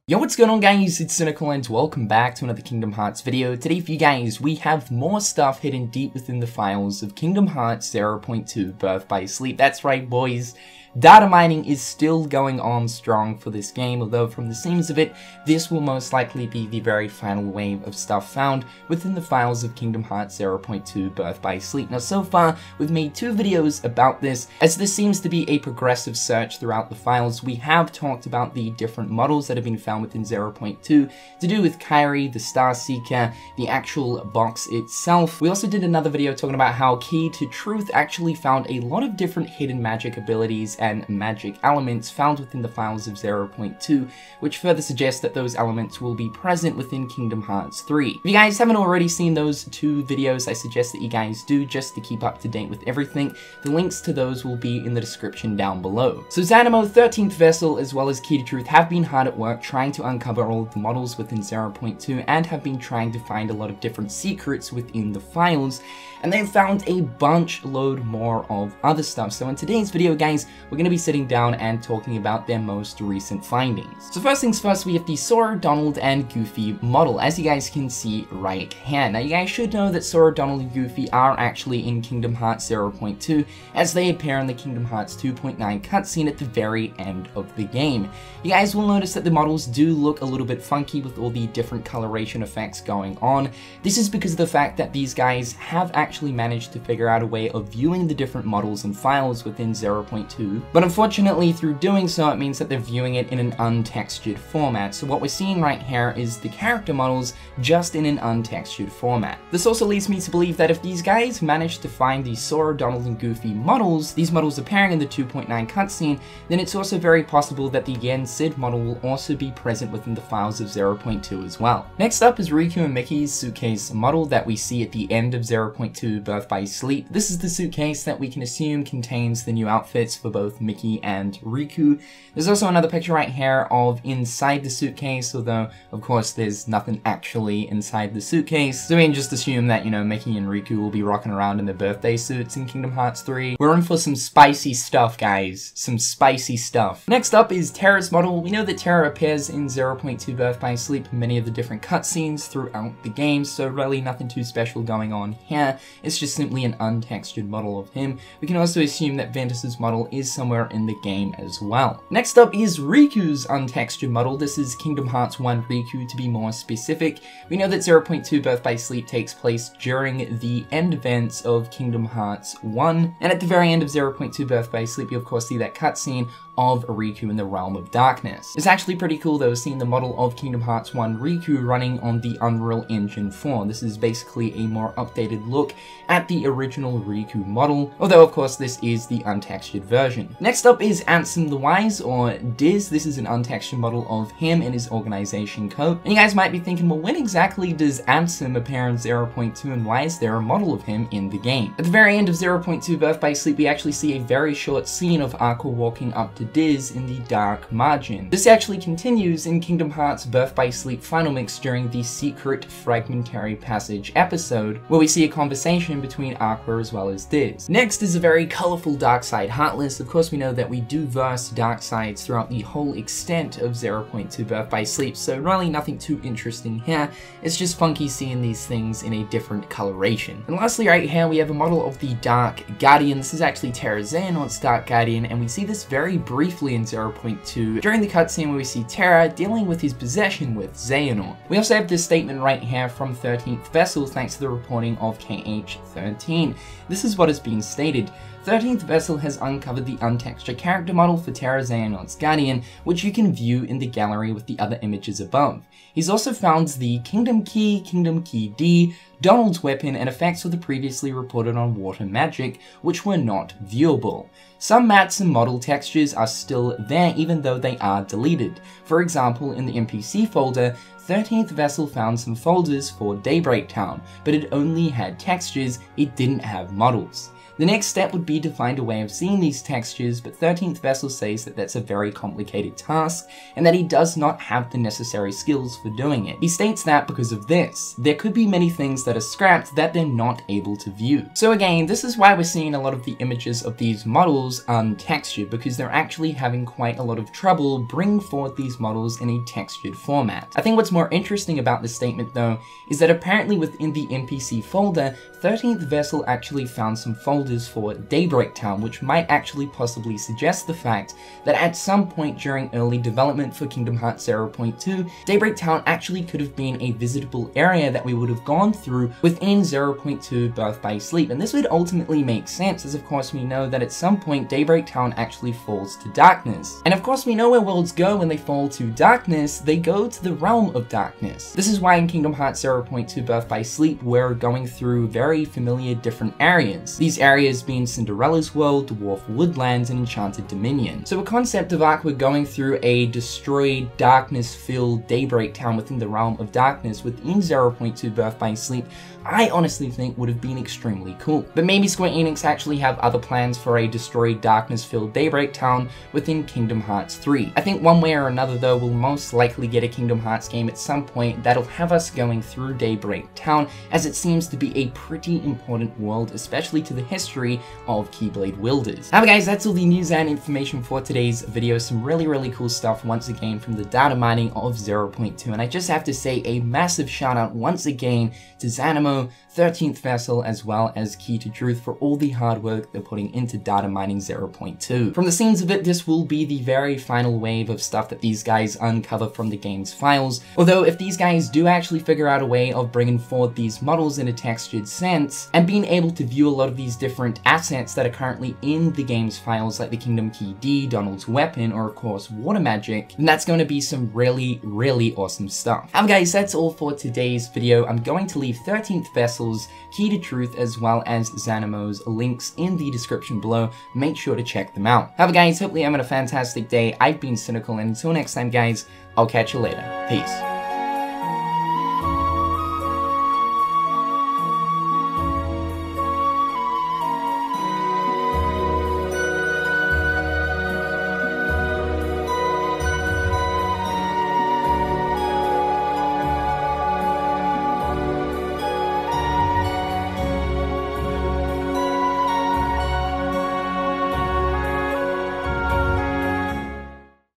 Yo, what's going on guys, it's Cynical and welcome back to another Kingdom Hearts video. Today for you guys, we have more stuff hidden deep within the files of Kingdom Hearts 0.2 Birth by Sleep. That's right boys, data mining is still going on strong for this game, although from the seams of it, this will most likely be the very final wave of stuff found within the files of Kingdom Hearts 0.2 Birth by Sleep. Now so far, we've made 2 videos about this, as this seems to be a progressive search throughout the files. We have talked about the different models that have been found within 0.2 to do with Kairi, the Star Seeker, the actual box itself. We also did another video talking about how Key to Truth actually found a lot of different hidden magic abilities and magic elements found within the files of 0.2, which further suggests that those elements will be present within Kingdom Hearts 3. If you guys haven't already seen those 2 videos, I suggest that you guys do, just to keep up to date with everything. The links to those will be in the description down below. So Zanimo, 13th Vessel, as well as Key to Truth have been hard at work trying to uncover all of the models within 0.2 and have been trying to find a lot of different secrets within the files, and they've found a bunch load more of other stuff. So in today's video guys, we're going to be sitting down and talking about their most recent findings. So first things first, we have the Sora, Donald, and Goofy model, as you guys can see right here. Now you guys should know that Sora, Donald, and Goofy are actually in Kingdom Hearts 0.2, as they appear in the Kingdom Hearts 2.9 cutscene at the very end of the game. You guys will notice that the models do look a little bit funky with all the different coloration effects going on. This is because of the fact that these guys have actually managed to figure out a way of viewing the different models and files within 0.2, but unfortunately through doing so it means that they're viewing it in an untextured format. So what we're seeing right here is the character models just in an untextured format. This also leads me to believe that if these guys managed to find the Sora, Donald, and Goofy models, these models appearing in the 2.9 cutscene, then it's also very possible that the Yen Sid model will also be present within the files of 0.2 as well. Next up is Riku and Mickey's suitcase model that we see at the end of 0.2 Birth by Sleep. This is the suitcase that we can assume contains the new outfits for both Mickey and Riku. There's also another picture right here of inside the suitcase, although of course there's nothing actually inside the suitcase, so we can just assume that, you know, Mickey and Riku will be rocking around in their birthday suits in Kingdom Hearts 3. We're in for some spicy stuff guys, some spicy stuff. Next up is Terra's model. We know that Terra appears in 0.2 Birth by Sleep in many of the different cutscenes throughout the game, so really nothing too special going on here. It's just simply an untextured model of him. We can also assume that Ventus's model is somewhere in the game as well. Next up is Riku's untextured model. This is Kingdom Hearts 1 Riku to be more specific. We know that 0.2 Birth by Sleep takes place during the end events of Kingdom Hearts 1, and at the very end of 0.2 Birth by Sleep you of course see that cutscene of Riku in the Realm of Darkness. It's actually pretty cool though, seeing the model of Kingdom Hearts 1 Riku running on the Unreal Engine 4. This is basically a more updated look at the original Riku model, although of course this is the untextured version. Next up is Ansem the Wise, or Diz. This is an untextured model of him and his organization coat. And you guys might be thinking, well, when exactly does Ansem appear in 0.2 and why is there a model of him in the game? At the very end of 0.2 Birth by Sleep, we actually see a very short scene of Aqua walking up to Diz in the Dark Margin. This actually continues in Kingdom Hearts Birth by Sleep Final Mix during the Secret Fragmentary Passage episode, where we see a conversation between Aqua as well as Diz. Next is a very colourful Darkside Heartless. Of course we know that we do verse dark sides throughout the whole extent of 0.2 Birth by Sleep, so really nothing too interesting here. It's just funky seeing these things in a different coloration. And lastly right here we have a model of the Dark Guardian. This is actually Terra Xehanort's Dark Guardian, and we see this very briefly in 0.2 during the cutscene where we see Terra dealing with his possession with Xehanort. We also have this statement right here from 13th Vessel thanks to the reporting of KH13. This is what is being stated. 13th Vessel has uncovered the untextured character model for Terra Xehanort's Guardian, which you can view in the gallery with the other images above. He's also found the Kingdom Key D, Donald's weapon, and effects for the previously reported on water magic, which were not viewable. Some mats and model textures are still there even though they are deleted. For example, in the NPC folder, 13th Vessel found some folders for Daybreak Town, but it only had textures, it didn't have models. The next step would be to find a way of seeing these textures, but 13th Vessel says that that's a very complicated task, and that he does not have the necessary skills for doing it. He states that because of this, there could be many things that are scrapped that they're not able to view. So again, this is why we're seeing a lot of the images of these models untextured, because they're actually having quite a lot of trouble bringing forward these models in a textured format. I think what's more interesting about this statement though, is that apparently within the NPC folder, 13th Vessel actually found some folders for Daybreak Town, which might actually possibly suggest the fact that at some point during early development for Kingdom Hearts 0.2, Daybreak Town actually could have been a visitable area that we would have gone through within 0.2 Birth by Sleep, and this would ultimately make sense, as of course we know that at some point Daybreak Town actually falls to darkness. And of course we know where worlds go when they fall to darkness, they go to the realm of darkness. This is why in Kingdom Hearts 0.2 Birth by Sleep we're going through very familiar different areas. These areas being Cinderella's World, Dwarf Woodlands, and Enchanted Dominion. So a concept of arc we're going through a destroyed, darkness-filled Daybreak Town within the realm of darkness within 0.2 Birth by Sleep, I honestly think would have been extremely cool. But maybe Square Enix actually have other plans for a destroyed, darkness-filled Daybreak Town within Kingdom Hearts 3. I think one way or another though, we'll most likely get a Kingdom Hearts game at some point that'll have us going through Daybreak Town, as it seems to be a pretty important world, especially to the history of Keyblade wielders. However guys, that's all the news and information for today's video. Some really cool stuff once again from the data mining of 0.2, and I just have to say a massive shout out once again to Zanimo, 13th Vessel, as well as Key to Truth for all the hard work they're putting into data mining 0.2. From the scenes of it, this will be the very final wave of stuff that these guys uncover from the game's files, although if these guys do actually figure out a way of bringing forward these models in a textured sense, and being able to view a lot of these different assets that are currently in the game's files, like the Kingdom Key D, Donald's weapon, or of course Water Magic, then that's going to be some really awesome stuff. However guys, that's all for today's video. I'm going to leave 13th Vessel's Key to Truth as well as Zanimo's links in the description below. Make sure to check them out. However guys, hopefully I'm having a fantastic day. I've been Cynical, and until next time guys, I'll catch you later. Peace.